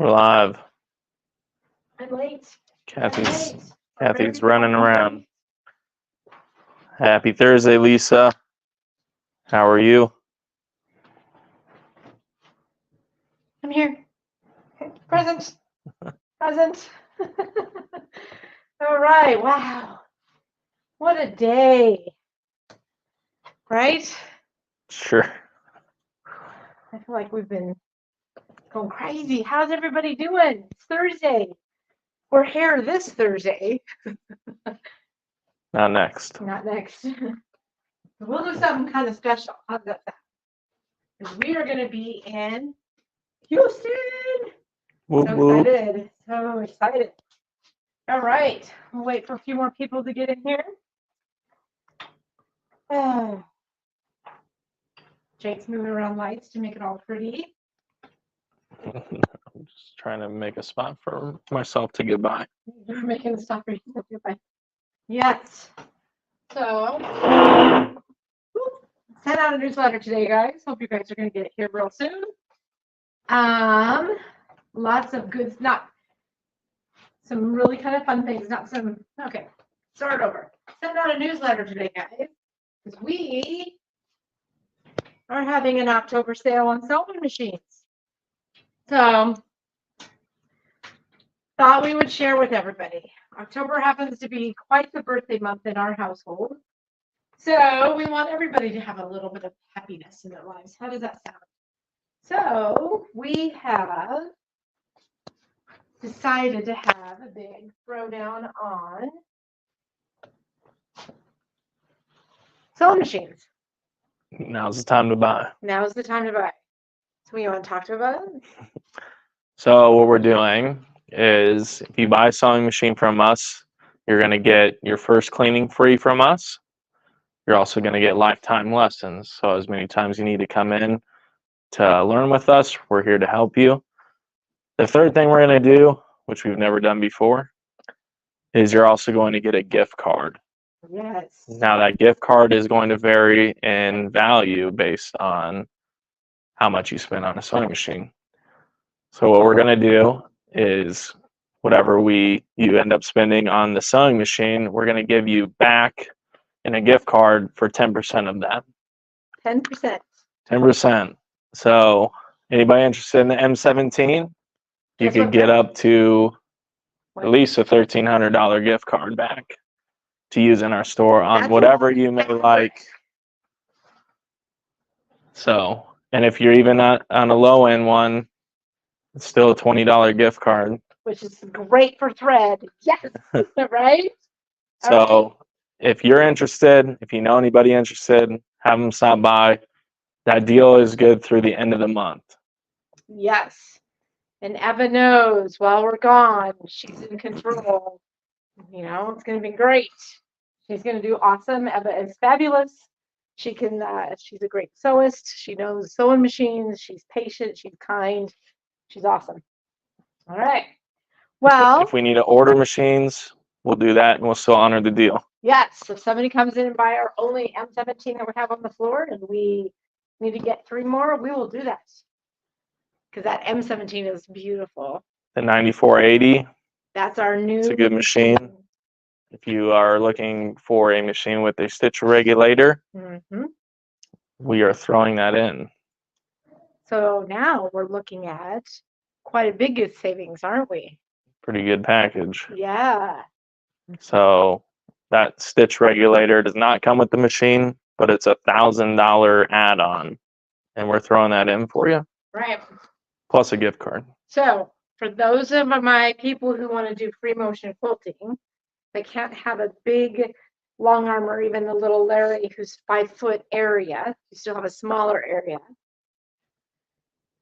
We're live. I'm late. Kathy's running around. Happy Thursday, Lisa. How are you? I'm here. Present. Present. All right. Wow. What a day. Right? Sure. I feel like we've been going crazy. How's everybody doing? It's Thursday. We're here this Thursday. Not next. Not next. We'll do something kind of special. How's that sound? Because we are going to be in Houston. Whoop, So whoop. excited. So excited. All right. We'll wait for a few more people to get in here. Jake's moving around lights to make it all pretty. I'm just trying to make a spot for myself to get by. You're making a stop for yourself to get by. Yes. So, sent out a newsletter today, guys. Hope you guys are going to get it here real soon. Lots of good, not some really kind of fun things, not some, okay, start over. Sent out a newsletter today, guys, because we are having an October sale on sewing machines. So, thought we would share with everybody. October happens to be quite the birthday month in our household. So we want everybody to have a little bit of happiness in their lives. How does that sound? So we have decided to have a big throwdown on sewing machines. Now's the time to buy. Now's the time to buy. So you want to talk to about it? So what we're doing is if you buy a sewing machine from us, you're going to get your first cleaning free from us. You're also going to get lifetime lessons. So as many times you need to come in to learn with us, we're here to help you. The third thing we're going to do, which we've never done before, is you're also going to get a gift card. Yes. Now that gift card is going to vary in value based on how much you spend on a sewing machine. So what we're going to do is whatever you end up spending on the sewing machine, we're going to give you back in a gift card for 10% of that. 10%. 10%. So anybody interested in the M17, you could get up to at least a $1,300 gift card back to use in our store on whatever you may like. So, and if you're even on a low end one, it's still a $20 gift card. Which is great for thread. Yes. Right? So if you're interested, if you know anybody interested, have them stop by. That deal is good through the end of the month. Yes. And Eva knows while we're gone, she's in control. You know, it's going to be great. She's going to do awesome. Eva is fabulous. She can, she's a great sewist. She knows sewing machines. She's patient. She's kind. She's awesome. All right. Well, if we need to order machines, we'll do that and we'll still honor the deal. Yes. If somebody comes in and buy our only M17 that we have on the floor and we need to get 3 more, we will do that. Because that M17 is beautiful. The 9480. That's our new. It's a good machine. If you are looking for a machine with a stitch regulator, we are throwing that in. So now we're looking at quite a big savings, aren't we? Pretty good package. Yeah. So that stitch regulator does not come with the machine, but it's $1,000 add-on, and we're throwing that in for you. Right. Plus a gift card. So for those of my people who want to do free motion quilting, they can't have a big long arm or even a little Larry who's 5-foot area. You still have a smaller area.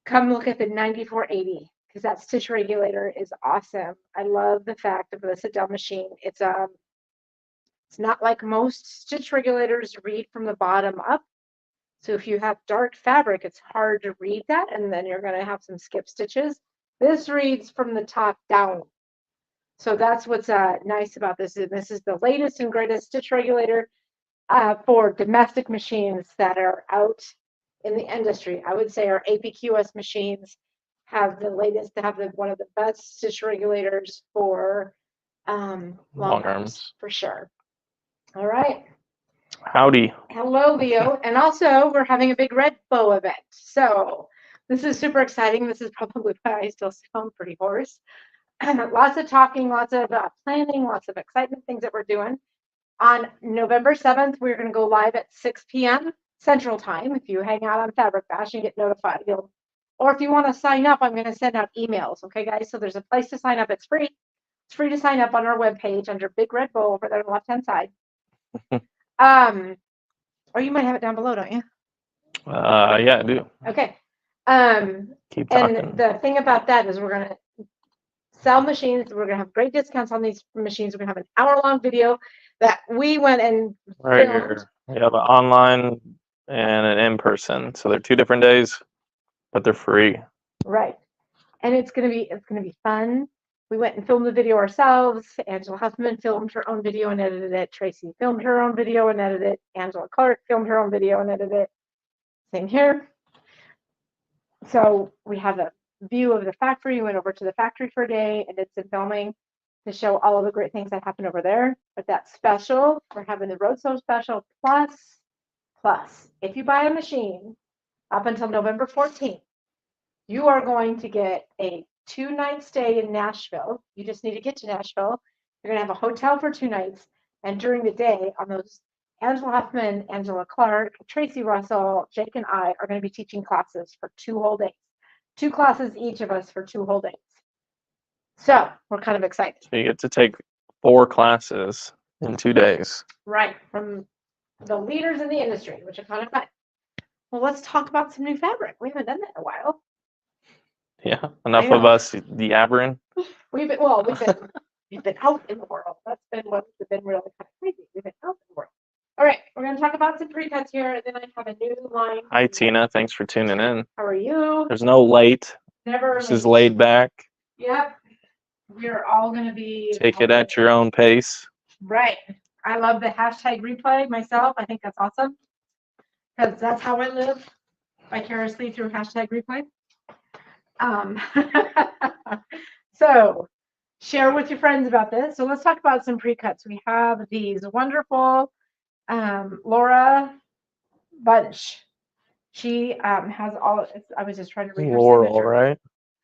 Come look at the 9480 because that stitch regulator is awesome. I love the fact of the sit-down machine. It's not like most stitch regulators read from the bottom up. So if you have dark fabric, it's hard to read that, and then you're going to have some skip stitches. This reads from the top down. So that's what's nice about this. This is the latest and greatest stitch regulator for domestic machines that are out in the industry. I would say our APQS machines have the latest, to have one of the best stitch regulators for long arms for sure. All right. Howdy. Hello, Leo. And also, we're having a big Red Bow event. So this is super exciting. This is probably why I still sound pretty hoarse. Lots of talking, lots of planning, lots of excitement, things that we're doing. On November 7th, we're going to go live at 6 p.m. Central Time. If you hang out on Fabric Bash and get notified, or if you want to sign up, I'm going to send out emails. Okay, guys? So there's a place to sign up. It's free. It's free to sign up on our webpage under Big Red Bow over there on the left-hand side. Or you might have it down below, don't you? Yeah, I do. Okay. Keep talking. And the thing about that is we're going to sell machines. We're going to have great discounts on these machines. We're going to have an hour-long video that we went and right filmed. here. We have an online and an in-person. So they're 2 different days, but they're free. Right. And it's going to be fun. We went and filmed the video ourselves. Angela Huffman filmed her own video and edited it. Tracy filmed her own video and edited it. Angela Clark filmed her own video and edited it. Same here. So we have a view of the factory. We went over to the factory for a day and did some filming to show all of the great things that happen over there. But that's special. We're having the Road Sew special plus, if you buy a machine up until November 14th, you are going to get a 2-night stay in Nashville. You just need to get to Nashville. You're going to have a hotel for 2 nights. And during the day, on those, Angela Huffman, Angela Clark, Tracy Russell, Jake, and I are going to be teaching classes for 2 whole days. 2 classes each of us for 2 whole days. So we're kind of excited. So you get to take 4 classes in 2 days. Right. From the leaders in the industry, which are kind of fun. Well, let's talk about some new fabric. We haven't done that in a while. Yeah, enough of us yabbering. We've been out in the world. That's been what's been really kind of crazy. We've been out in the world. All right, we're going to talk about some pre-cuts here, and then I have a new line. Hi, Tina. Thanks for tuning in. How are you? There's no late. Never. This is laid back. Yep. We're all going to be. Take it at your own pace. Right. I love the hashtag replay myself. I think that's awesome because that's how I live vicariously through hashtag replay. So share with your friends about this. So let's talk about some pre-cuts. We have these wonderful Laura Bunch. She has all. I was just trying to read her Laurel, signature. right?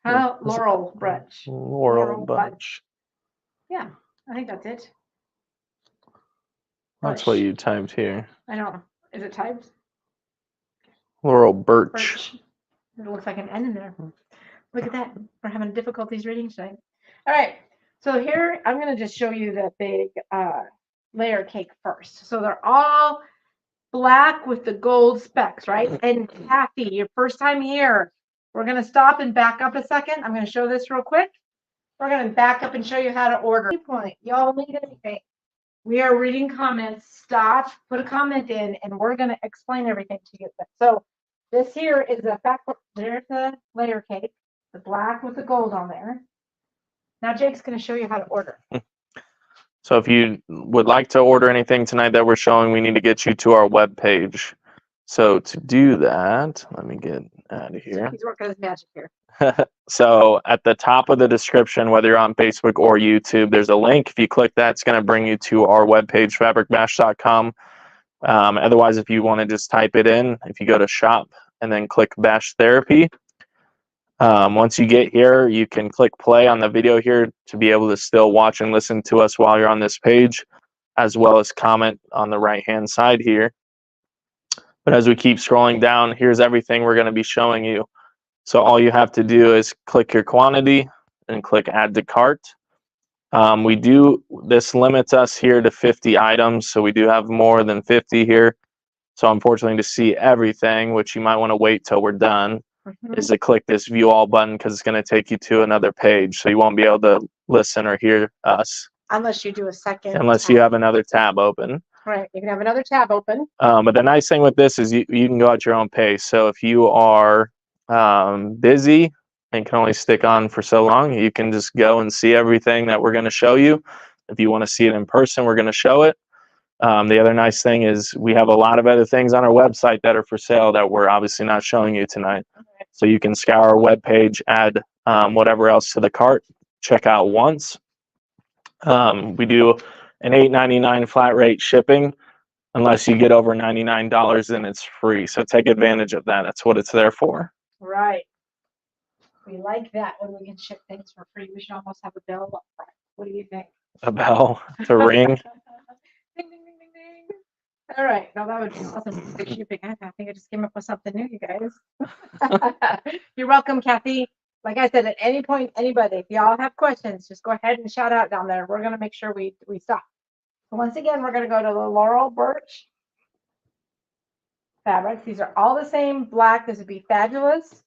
Huh? Laurel Bunch. Laurel Bunch. Yeah, I think that's it. That's what you typed here. I know. Is it typed? Laurel Birch. It looks like an N in there. Look at that. We're having difficulties reading tonight. All right. So here, I'm going to just show you the big layer cake first. So they're all black with the gold specks, right? And Kathy, your first time here, we're going to stop and back up a second. I'm going to show this real quick. We're going to back up and show you how to order. Y'all need anything. We are reading comments. Stop, put a comment in, and we're going to explain everything to you. So this here is the there's the layer cake, the black with the gold on there. Now Jake's going to show you how to order. So if you would like to order anything tonight that we're showing, we need to get you to our webpage. So to do that, let me get out of here. He's working his magic here. So at the top of the description, whether you're on Facebook or YouTube, there's a link. If you click that, it's going to bring you to our webpage, fabricbash.com. Otherwise, if you want to just type it in, if you go to shop and then click Bash Therapy, once you get here, you can click play on the video here to be able to still watch and listen to us while you're on this page, as well as comment on the right-hand side here. But as we keep scrolling down, here's everything we're going to be showing you. So all you have to do is click your quantity and click add to cart. This limits us here to 50 items. So we do have more than 50 here. So unfortunately, to see everything, which you might want to wait till we're done, is to click this view all button because it's going to take you to another page. So you won't be able to listen or hear us. Unless you do a second. Unless you have another tab open. Right, you can have another tab open. But the nice thing with this is you can go at your own pace. So if you are busy and can only stick on for so long, you can just go and see everything that we're going to show you. If you want to see it in person, we're going to show it. The other nice thing is we have a lot of other things on our website that are for sale that we're obviously not showing you tonight. So you can scour our webpage, add whatever else to the cart, check out once. We do an $8.99 flat rate shipping. Unless you get over $99, then it's free. So take advantage of that. That's what it's there for. Right. We like that when we can ship things for free. We should almost have a bell up front. What do you think? A bell to ring. Ding, ding, ding, ding, ding. All right. Now that would be awesome. Free shipping. I think I just came up with something new, you guys. You're welcome, Kathy. Like I said, at any point, anybody, if y'all have questions, just go ahead and shout out down there. We're going to make sure we stop. So once again, we're going to go to the Laurel Birch fabrics. These are all the same black. This would be fabulous.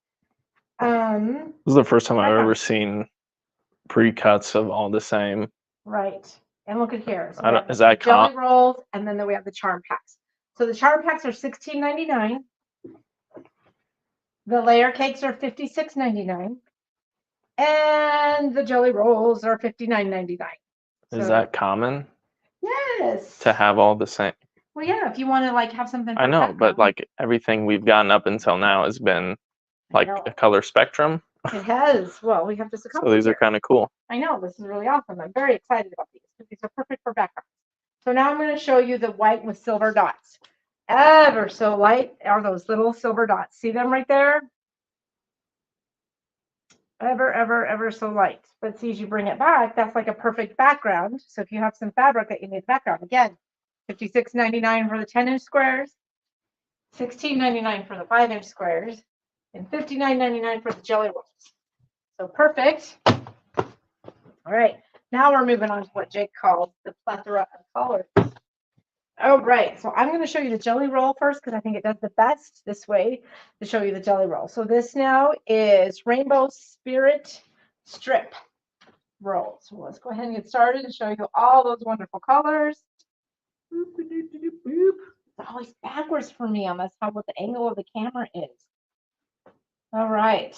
This is the first time I've ever seen pre-cuts of all the same. Right. And look at here. So is that jelly rolls, and then we have the charm packs. So the charm packs are $16.99. The layer cakes are $56.99. And the jelly rolls are $59.99. Is that common? Yes. To have all the same. Well, yeah, if you want to like have something. I know, but like everything we've gotten up until now has been like a color spectrum. It has. Well, we have just a couple. So these are kind of cool. I know, this is really awesome. I'm very excited about these. These are perfect for backgrounds. So now I'm going to show you the white with silver dots. Ever so light are those little silver dots. See them right there? Ever so light. But see, as you bring it back, that's like a perfect background. So if you have some fabric that you need background, again, $56.99 for the 10-inch squares, $16.99 for the 5-inch squares, and $59.99 for the jelly rolls. So perfect. All right, now we're moving on to what Jake calls the plethora of colors. Oh, right. So I'm going to show you the jelly roll first because I think it does the best this way to show you the jelly roll. So this now is Rainbow Spirit Strip Roll. So let's go ahead and get started and show you all those wonderful colors. Boop, boop, boop, boop, boop. It's always backwards for me on this, what the angle of the camera is. All right.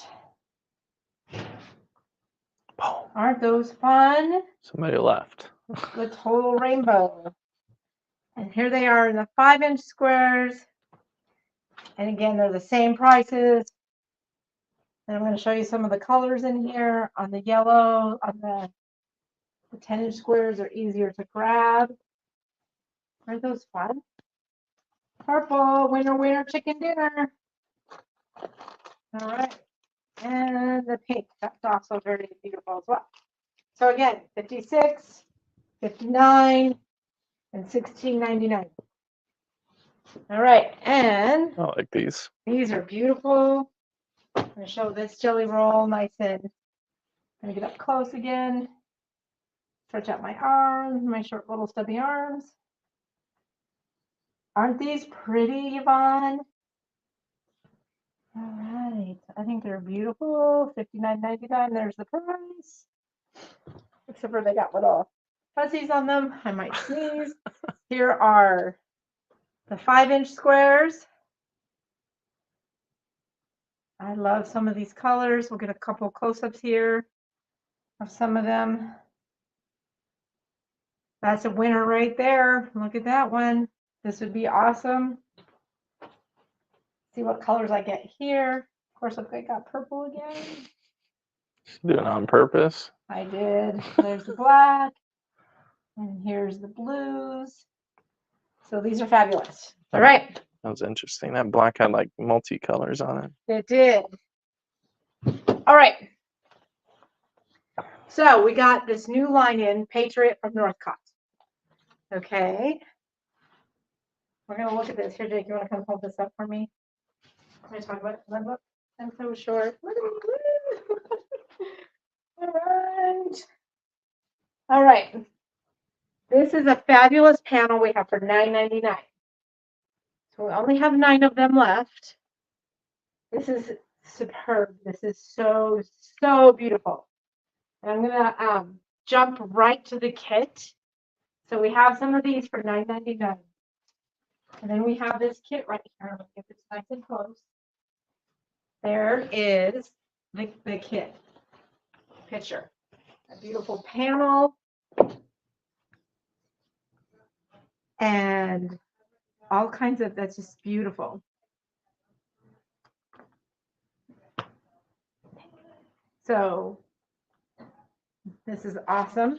Aren't those fun? Somebody left. The total rainbow. And here they are in the 5-inch squares. And again, they're the same prices. And I'm going to show you some of the colors in here. On the yellow, on the 10-inch squares are easier to grab. Aren't those fun? Purple, winner, winner, chicken dinner. All right. And the pink, that's also very beautiful as well. So again, 56, 59, and $16.99. All right, and I like these. These are beautiful. I'm going to show this jelly roll nice and I'm going to get up close again. Stretch out my arms, my short little stubby arms. Aren't these pretty, Yvonne? All right, I think they're beautiful. $59.99. There's the price. Except for they got little fuzzies on them. I might sneeze. Here are the 5-inch squares. I love some of these colors. We'll get a couple close-ups here of some of them. That's a winner right there. Look at that one. This would be awesome. See what colors I get here. Of course, I got purple again. Doing it on purpose. I did. There's the black. And here's the blues. So these are fabulous. All right. That was interesting. That black had like multicolors on it. It did. All right. So we got this new line in, Patriot from Northcott. Okay. We're going to look at this. Here, Jake, you want to come hold this up for me? Can I talk about it? Look, I'm so short. All right. All right. This is a fabulous panel we have for $9.99. So we only have 9 of them left. This is superb. This is so, so beautiful. And I'm going to jump right to the kit. So we have some of these for $9.99. And then we have this kit right here. Let me get this nice and close. There is the kit picture. A beautiful panel. and all kinds of, that's just beautiful. So this is awesome.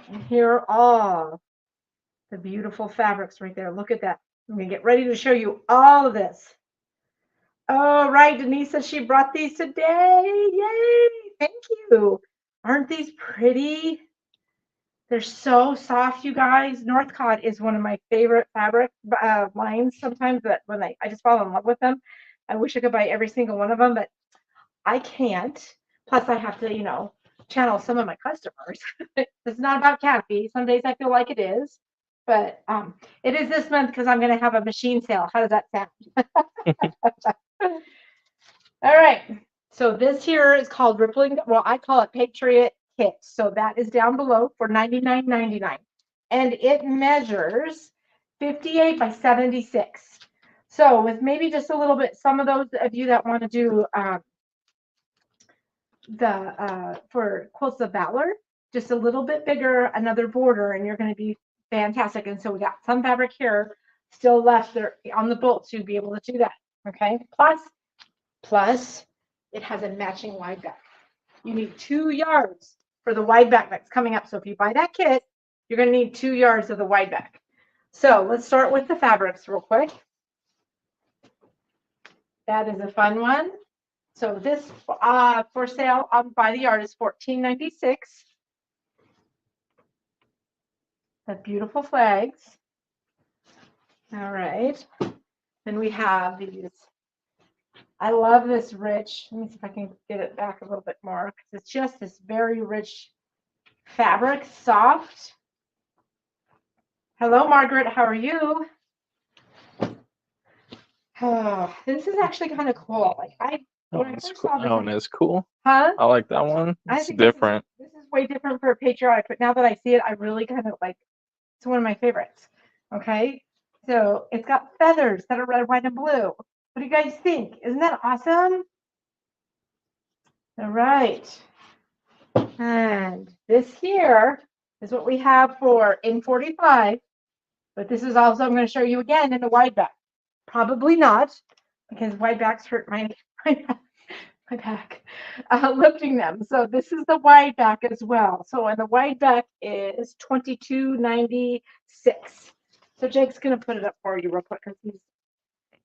And here are all the beautiful fabrics right there. Look at that. I'm going to get ready to show you all of this. All right, Denise says she brought these today. Yay! Thank you. Aren't these pretty? They're so soft, you guys. Northcott is one of my favorite fabric lines sometimes, that when I just fall in love with them. I wish I could buy every single one of them, but I can't. Plus, I have to, you know, channel some of my customers. It's not about Kathy. Some days I feel like it is, but it is this month because I'm going to have a machine sale. How does that sound? All right. So this here is called Rippling. Well, I call it Patriot Kit. So that is down below for $99.99. And it measures 58 by 76. So with maybe just a little bit, some of those of you that want to do for Quilts of Valor, just a little bit bigger, another border, and you're going to be fantastic. And so we got some fabric here still left there on the bolt to be able to do that. Okay. Plus, it has a matching wide back. You need 2 yards for the wide back that's coming up. So if you buy that kit, you're going to need 2 yards of the wide back. So let's start with the fabrics real quick. That is a fun one. So this for sale by the yard is $14.96. The beautiful flags. All right. Then we have these. I love this rich. Let me see if I can get it back a little bit more, because it's just this very rich fabric, soft. Hello, Margaret. How are you? Oh, this is actually kind of cool. Like it's cool. Huh? I like that one. It's different. This is way different for a patriotic, but now that I see it, I really kind of like. It's one of my favorites. Okay, so it's got feathers that are red, white, and blue. What do you guys think? Isn't that awesome? All right. And this here is what we have for in 45, but this is also, I'm going to show you again in the wide back. Probably not, because wide backs hurt my back lifting them. So this is the wide back as well. So and the wide back is $22.96. So Jake's going to put it up for you real quick because he's a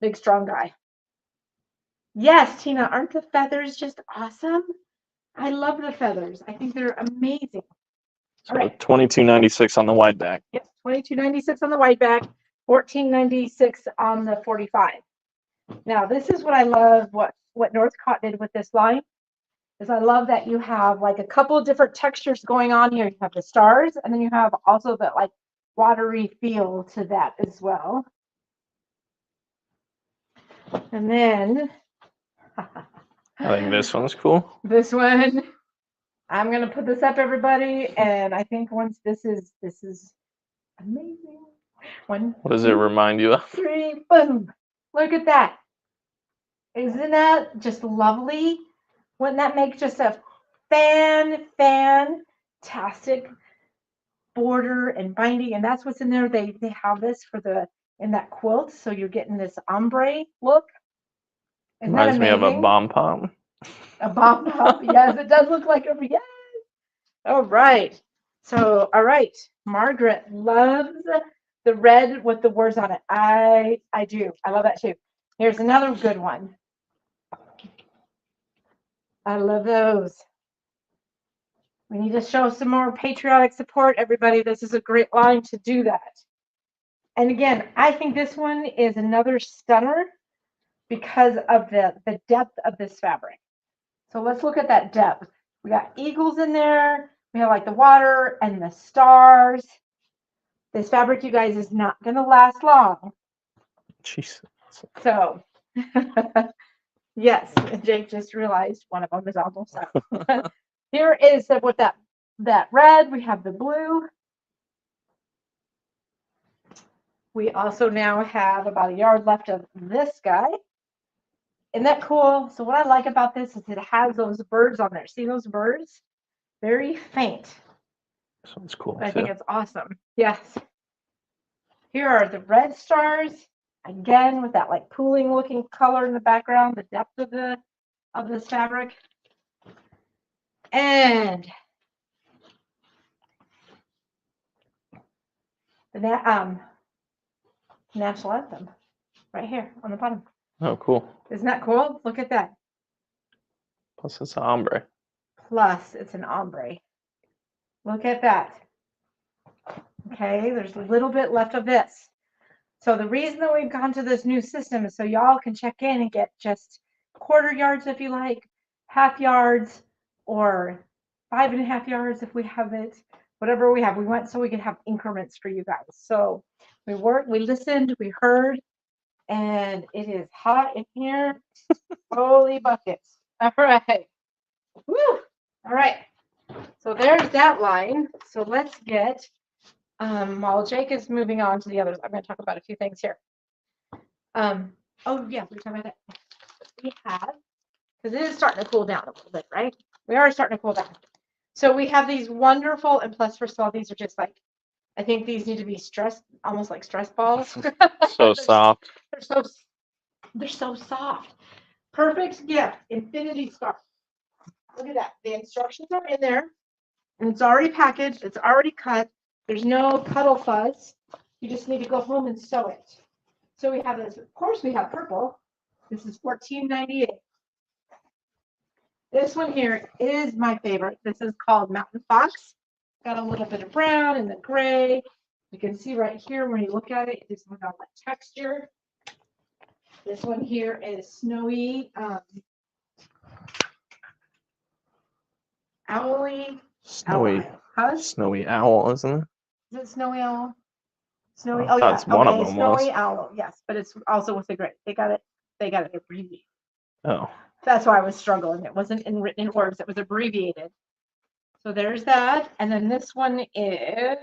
big, strong guy. Yes, Tina, aren't the feathers just awesome? I love the feathers. I think they're amazing. So right. $22.96 on the wide back. Yep, $22.96 on the wide back, $14.96 on the 45. Now, this is what I love, what Northcott did with this line, is I love that you have like a couple of different textures going on here. You have the stars, and then you have also that like watery feel to that as well. And then I think this one's cool. This one, I'm gonna put this up, everybody, and I think once this is amazing. One. What does it remind you of? 3, boom! Look at that. Isn't that just lovely? Wouldn't that make just a fantastic border and binding? And that's what's in there. They have this for in that quilt, so you're getting this ombre look. Isn't that amazing? Reminds me of a bomb pom. A bomb pom. Yes, it does look like a yes. All right. So, all right. Margaret loves the red with the words on it. I do. I love that too. Here's another good one. I love those. We need to show some more patriotic support, everybody. This is a great line to do that. And again, I think this one is another stunner because of the depth of this fabric. So let's look at that depth. We got eagles in there. We have like the water and the stars. This fabric, you guys, is not going to last long. Jesus. So, yes, Jake just realized one of them is almost up. Here is with that red. We have the blue. We also now have about a yard left of this guy. Isn't that cool? So what I like about this is it has those birds on there. See those birds? Very faint. This one's cool. I think it's awesome. Yes. Here are the red stars, again with that like pooling looking color in the background, the depth of this fabric. And the national anthem right here on the bottom. Oh, cool. Isn't that cool? Look at that. Plus it's an ombre. Plus it's an ombre. Look at that. Okay, there's a little bit left of this. So the reason that we've gone to this new system is so y'all can check in and get just quarter yards if you like, half yards, or 5.5 yards if we have it, whatever we have. We went so we could have increments for you guys. So we worked, we listened, we heard, and it is hot in here. Holy buckets. All right. Woo! All right. So there's that line. So let's get, while Jake is moving on to the others, I'm going to talk about a few things here. Oh yeah, we're talking about that. We have, because it is starting to cool down a little bit, right? We are starting to cool down. So we have these wonderful, and plus, first of all, these are just like, I think these need to be stress, almost like stress balls. So soft. They're so soft. Perfect gift, infinity scarf. Look at that. The instructions are in there, and it's already packaged. It's already cut. There's no puddle fuzz. You just need to go home and sew it. So we have this. Of course, we have purple. This is $14.98. This one here is my favorite. This is called Mountain Fox. Got a little bit of brown and the gray. You can see right here when you look at it, it's got that texture. This one here is snowy, owly. Snowy. Huh? Snowy owl, isn't it? Is it snowy owl? Snowy. Oh, yeah. that's one of them Snowy was. owl. Yes, but it's also with the gray. They got it abbreviated. Oh. That's why I was struggling. It wasn't written in words. It was abbreviated. So there's that. And then this one is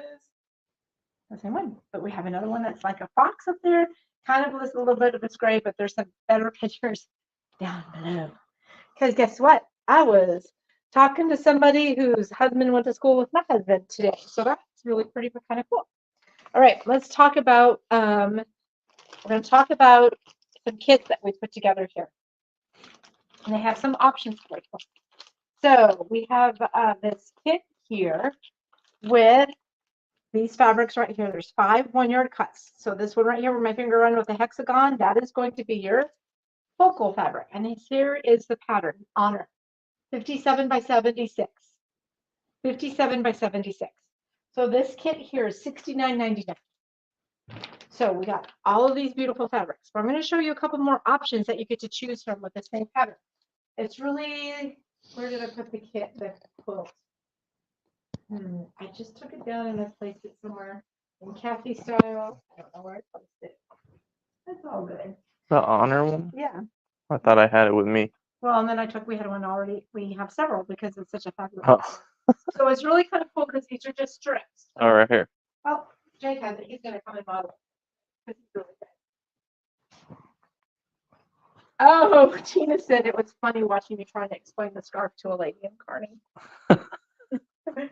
the same one. But we have another one that's like a fox up there. Kind of a little bit of a gray, but there's some better pictures down below. Because guess what? I was talking to somebody whose husband went to school with my husband today. So that's really pretty, but kind of cool. All right, let's talk about, we're going to talk about some kits that we put together here. And they have some options for you. So we have this kit here with these fabrics right here. There's 5 1-yard cuts. So this one right here where my finger run with the hexagon, that is going to be your focal fabric. And here is the pattern, Honor. 57 by 76. 57 by 76. So this kit here is $69.99. So we got all of these beautiful fabrics. But I'm going to show you a couple more options that you get to choose from with the same pattern. It's really, where did I put the kit, the quilt? I just took it down and I placed it somewhere in Kathy style. I don't know where I placed it. That's all good. The Honor one? Yeah. I thought I had it with me. Well, and then we had one already. We have several because it's such a fabulous. Oh. So it's really kind of cool because these are just strips. Oh, right here. Oh, Jake has it. He's going to come and model it. This is really good. Oh, Tina said it was funny watching me trying to explain the scarf to a lady in Kearney.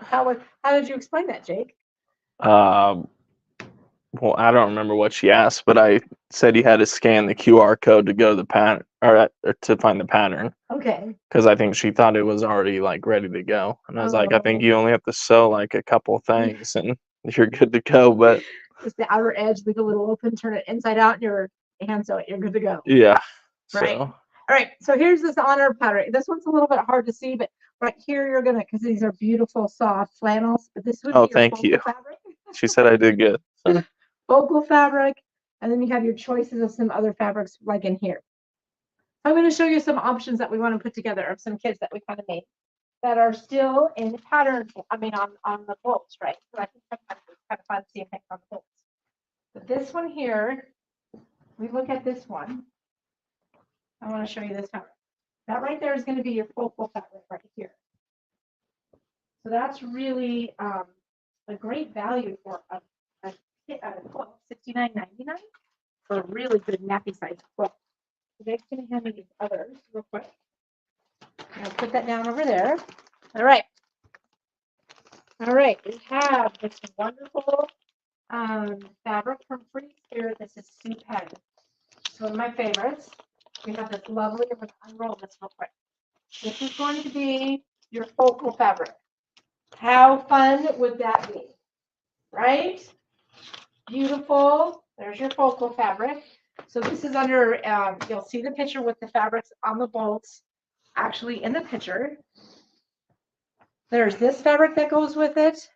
How did you explain that, Jake? Well, I don't remember what she asked, but I said you had to scan the QR code to go to the pattern or to find the pattern. Okay. Because I think she thought it was already like ready to go, and I was like, I think you only have to sew like a couple things, and you're good to go. But just the outer edge, leave a little open, turn it inside out, and your hand sew it. You're good to go. Yeah. Right. So. All right. So here's this Honor pattern. This one's a little bit hard to see, but right here you're gonna, because these are beautiful soft flannels. But this would be your thank you. fabric. She said I did good. Focal fabric, and then you have your choices of some other fabrics like in here. I'm going to show you some options that we want to put together of some kits that we kind of made that are still in pattern. I mean, on the quilts, right? So I think sometimes it's kind of fun to see if it's on the quilts. But this one here, we look at this one. I want to show you this fabric. That right there is going to be your focal fabric right here. So that's really a great value for a quilt, $69.99 for a really good nappy size quilt. So Jake's going to hand me these others real quick. I'll put that down over there. All right. All right. We have this wonderful fabric from Free Spirit. This is Stupend. It's one of my favorites. We have this lovely, I'm going to unroll this real quick. This is going to be your focal fabric. How fun would that be? Right? Beautiful. There's your focal fabric. So this is under, you'll see the picture with the fabrics on the bolts actually in the picture. There's this fabric that goes with it.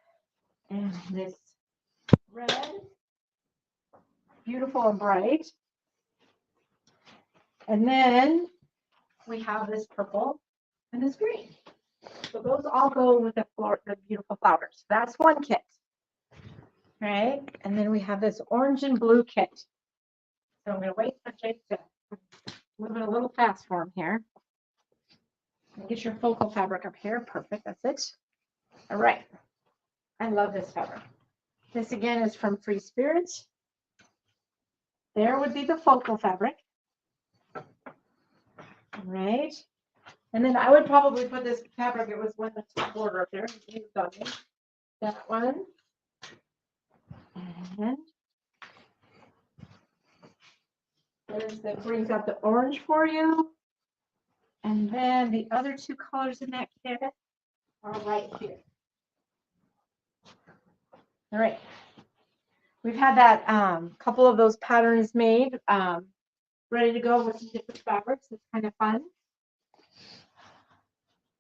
And this red. Beautiful and bright. And then we have this purple and this green. So those all go with the beautiful flowers. That's one kit. Right? And then we have this orange and blue kit. So I'm going to wait for Jake to move it a little fast for him here. Get your focal fabric up here. Perfect. That's it. All right. I love this fabric. This again is from Free Spirit. There would be the focal fabric. All right. And then I would probably put this fabric, it was one the top border up there. That one. And that brings out the orange for you. And then the other two colors in that kit are right here. All right. We've had that couple of those patterns made, ready to go with some different fabrics. It's kind of fun.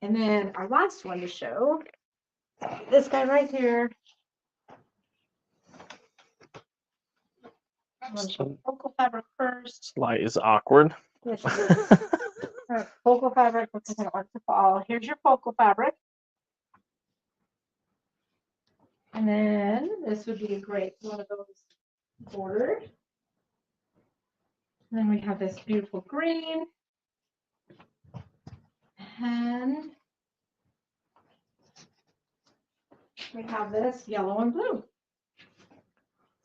And then our last one to show, this guy right here. I'm going to show focal fabric first. Light is awkward. Yes, it is. All right, focal fabric, looks like an arc to fall. Here's your focal fabric. And then this would be a great one of those bordered. And then we have this beautiful green. And we have this yellow and blue.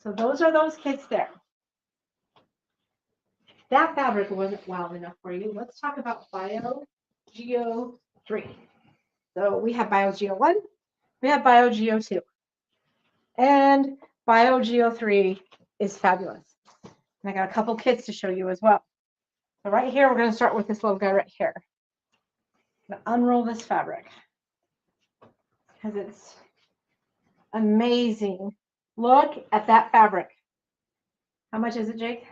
So those are those kits there. That fabric wasn't wild enough for you. Let's talk about BioGeo 3. So we have BioGeo 1, we have BioGeo 2. And BioGeo 3 is fabulous. And I got a couple kits to show you as well. So right here, we're going to start with this little guy right here. I'm going to unroll this fabric because it's amazing. Look at that fabric. How much is it, Jake?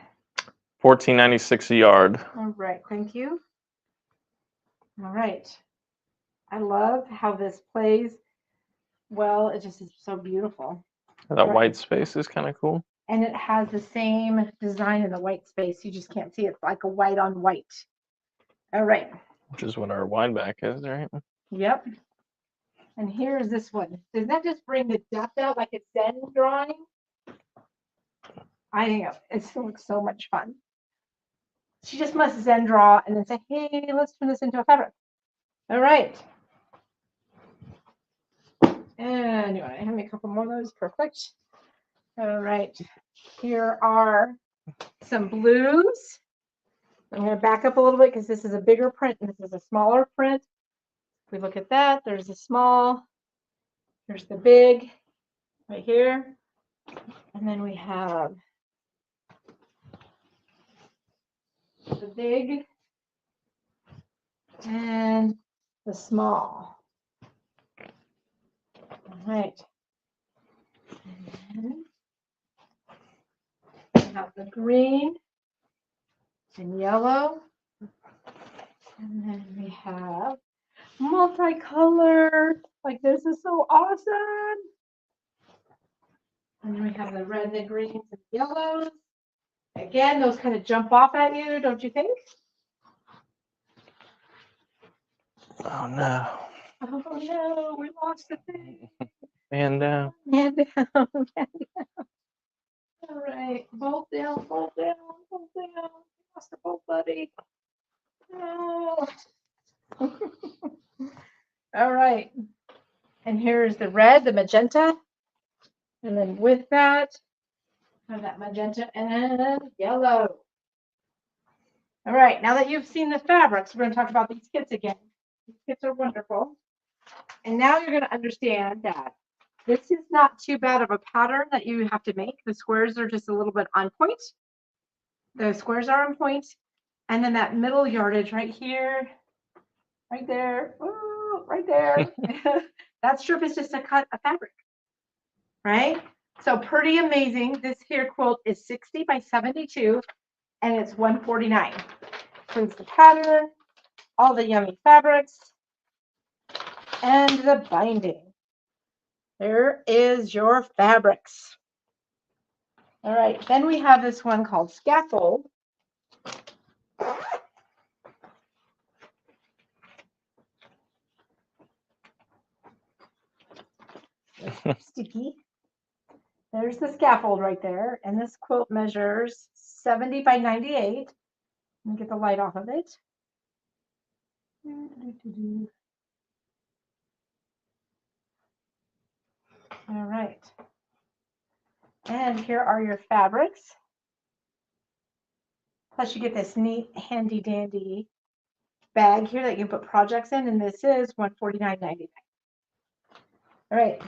$14.96 a yard. All right, thank you. All right. I love how this plays. Well, it just is so beautiful. That white space is kind of cool. And it has the same design in the white space. You just can't see it. It's like a white on white. All right. Which is what our wide back is, right? Yep. And here's this one. Does that just bring the depth out like a Zen drawing? I think it looks so much fun. She just must Zen draw and then say, hey, let's turn this into a fabric. All right. And you want to hand me a couple more of those? Perfect. All right. Here are some blues. I'm going to back up a little bit because this is a bigger print and this is a smaller print. If we look at that, there's the small, there's the big right here. And then we have the big and the small. All right. And then we have the green and yellow. And then we have multicolor. Like, this is so awesome. And then we have the red, the greens, and the yellows. Again, those kind of jump off at you, don't you think? Oh no. Oh no, we lost the thing. Man down. Man down, man down. All right, bolt down, bolt down, bolt down. We lost the bolt, buddy. No. All right. And here's the red, the magenta. And then with that, have that magenta and yellow. All right, now that you've seen the fabrics, we're going to talk about these kits again. These kits are wonderful. And now you're going to understand that This is not too bad of a pattern that you have to make. The squares are just a little bit on point. The squares are on point. And then that middle yardage right here, right there, ooh, right there. That strip is just a cut of fabric, right? So pretty amazing. This here quilt is 60 by 72 and it's $149. Here's the pattern, all the yummy fabrics, and the binding. There is your fabrics. All right, then we have this one called Scaffold. Sticky. There's the scaffold right there, and this quilt measures 70 by 98. Let me get the light off of it. All right. And here are your fabrics. Plus you get this neat handy dandy bag here that you can put projects in, and this is $149.99. All right.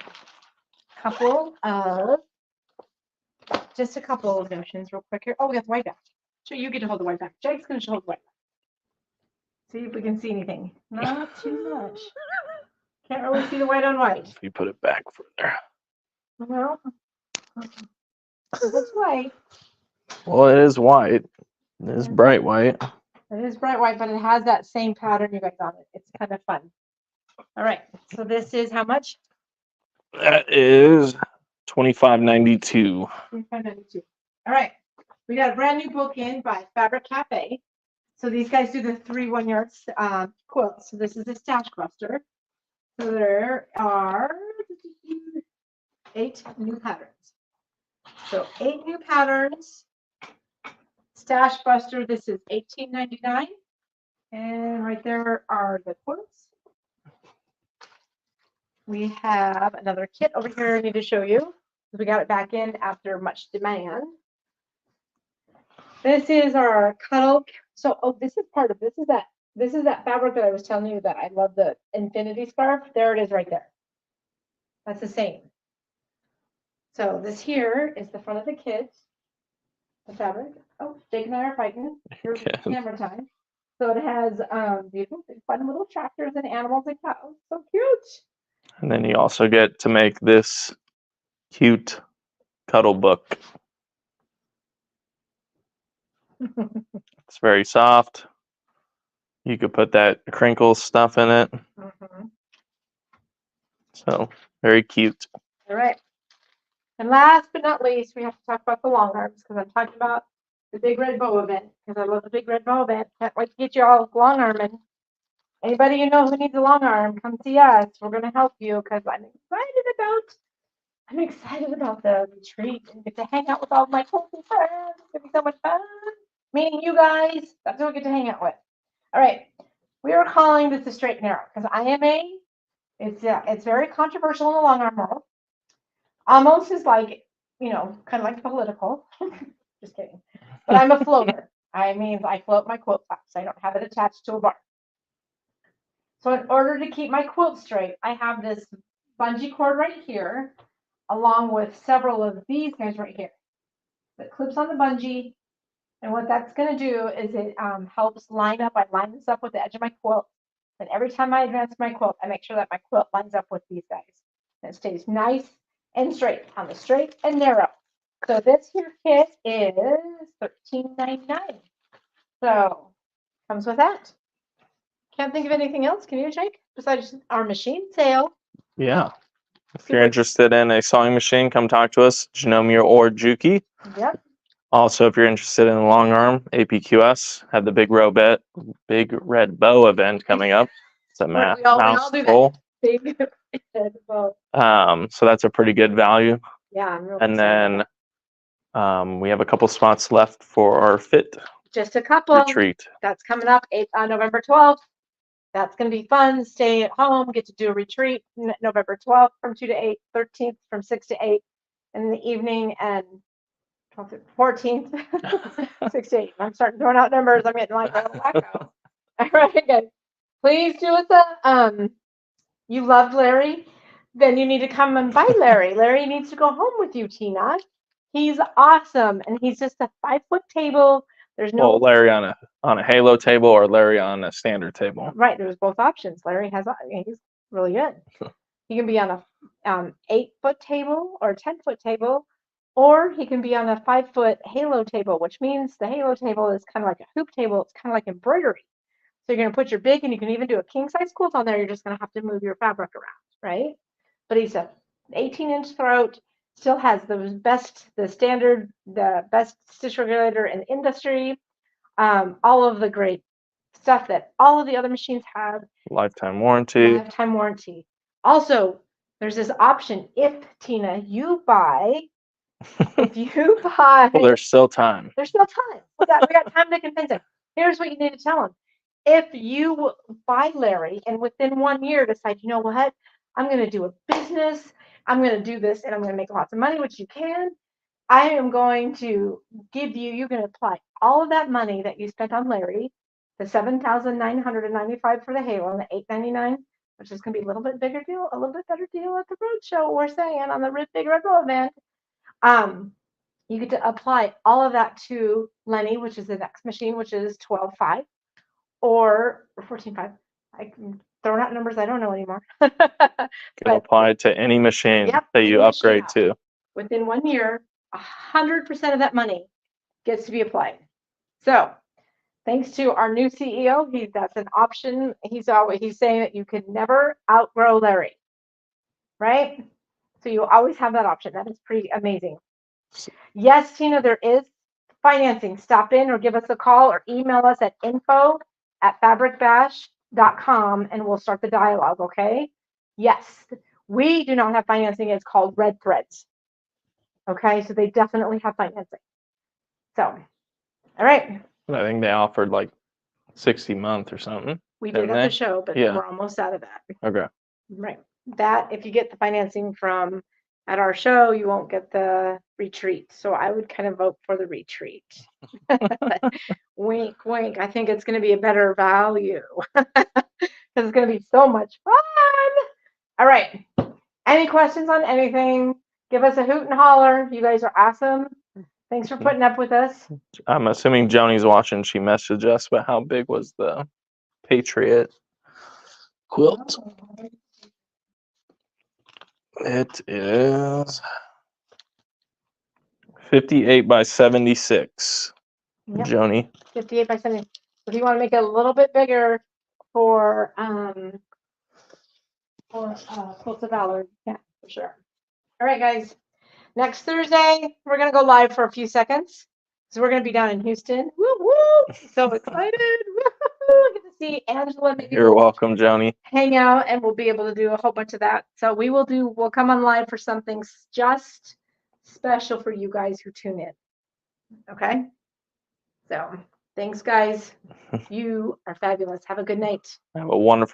Just a couple of notions real quick here. Oh, we got the white back. So you get to hold the white back. Jake's going to hold the white back. See if we can see anything. Not too much. Can't really see the white on white. If you put it back further. Well, it's white. Well, it is white. It is bright white. It is bright white, but it has that same pattern you guys on it. It's kind of fun. All right. So this is how much? That is $25.92. $25.92. All right. We got a brand new book in by Fabric Cafe. So these guys do the 3 1-yard quilts. So this is the Stash Buster. So there are 8 new patterns. So 8 new patterns. Stash Buster, this is $18.99. And right there are the quilts. We have another kit over here I need to show you. We got it back in after much demand. This is our cuddle. So, oh, this is part of this is that fabric that I was telling you that I love, the infinity scarf. There it is right there. That's the same. So this here is the front of the kit. The fabric. Oh, Jake and I are fighting. Here's camera time. So it has beautiful, fun little tractors and animals and cows. So cute. And then you also get to make this cute cuddle book. It's very soft. You could put that crinkle stuff in it. So very cute. All right. And last but not least, we have to talk about the long arms because I'm talking about the Big Red Bow event because I love the Big Red Bow event. Can't wait to get you all long arming. Anybody you know who needs a long arm, come see us. We're going to help you because I'm excited about the retreat and get to hang out with all of my close friends. It's going to be so much fun. Meeting you guys. That's who we get to hang out with. All right. We are calling this a straight and narrow because IMA, it's very controversial in the long arm world. Almost is like, kind of like political. Just kidding. But I'm a floater. I mean, I float my quilt tops. I don't have it attached to a bar. So in order to keep my quilt straight, I have this bungee cord right here, along with several of these guys right here. That clips on the bungee. And what that's going to do is it helps line up. I line this up with the edge of my quilt. And every time I advance my quilt, I make sure that my quilt lines up with these guys. And it stays nice and straight on the straight and narrow. So this here kit is $13.99. So comes with that. Can't think of anything else. Can you, Jake? Besides our machine sale. Yeah. If you're interested in a sewing machine, come talk to us, Janome or Juki. Yep. Also, if you're interested in long arm, APQS have the Big Red Bow event coming up. It's a mouse roll. Big Red Bow. So that's a pretty good value. Yeah, I'm really And then we have a couple spots left for our fit. Just a couple. Retreat. That's coming up November 12th. That's going to be fun. Stay at home, get to do a retreat November 12th from 2 to 8, 13th from 6 to 8 in the evening, and 14th, 6 to 8. I'm starting throwing out numbers. I'm getting like wacko. All right, guys. Please do us you loved Larry. then you need to come and buy Larry. Larry needs to go home with you, Tina. He's awesome, and he's just a 5-foot table. There's no Larry on a Halo table or Larry on a standard table. Right. There's both options. Larry he's really good. He can be on a 8-foot table or a 10-foot table, or he can be on a 5-foot Halo table, which means the Halo table is kind of like a hoop table. It's kind of like embroidery. So you're going to put your big, and you can even do a king size quilt on there. You're just going to have to move your fabric around, right? But he's a 18-inch throat, still has the best stitch regulator in the industry. All of the great stuff that all of the other machines have. Lifetime warranty. Also, there's this option if Tina, you buy. Well, there's still time. We got time to convince him. Here's what you need to tell him. If you buy Larry and within 1 year decide, you know what, I'm going to do a business, I'm going to do this, and I'm going to make lots of money, which you can, I am going to you're going to apply all of that money that you spent on Larry, the $7,995 for the Halo and the $899, which is going to be a little bit better deal at the road show, we're saying, on the Big Red Bull event. You get to apply all of that to Lenny, which is the next machine, which is 12.5 or 14.5. I'm throwing out numbers I don't know anymore. Can apply it to any machine that you upgrade to. Within 1 year, 100% of that money gets to be applied. So thanks to our new CEO, that's an option. He's saying that you can never outgrow Larry, right? So you always have that option. That is pretty amazing. Yes, Tina, there is financing. Stop in or give us a call or email us at info@fabricbash.com and we'll start the dialogue, okay? Yes, we do not have financing. It's called Red Threads. Okay, so they definitely have financing. So, all right. I think they offered like 60 months or something. We did at the show, but we're almost out of that. Okay. Right. That, if you get the financing from at our show, you won't get the retreat. So I would kind of vote for the retreat. Wink, wink. I think it's going to be a better value. It's going to be so much fun. All right. Any questions on anything? Give us a hoot and holler. You guys are awesome. Thanks for putting up with us. I'm assuming Joni's watching. She messaged us, but how big was the Patriot quilt? It is 58 by 76. Yep. Joni. 58 by 70. If you want to make it a little bit bigger for Quilts of Valor, yeah, for sure. All right, guys. Next Thursday, we're going to go live for a few seconds. So we're going to be down in Houston. Woo woo! So excited. Woo-hoo! Get to see Angela. Maybe you're welcome, Joni. Hang out, and we'll be able to do a whole bunch of that. So we'll come on live for something just special for you guys who tune in. Okay? So thanks, guys. You are fabulous. Have a good night. Have a wonderful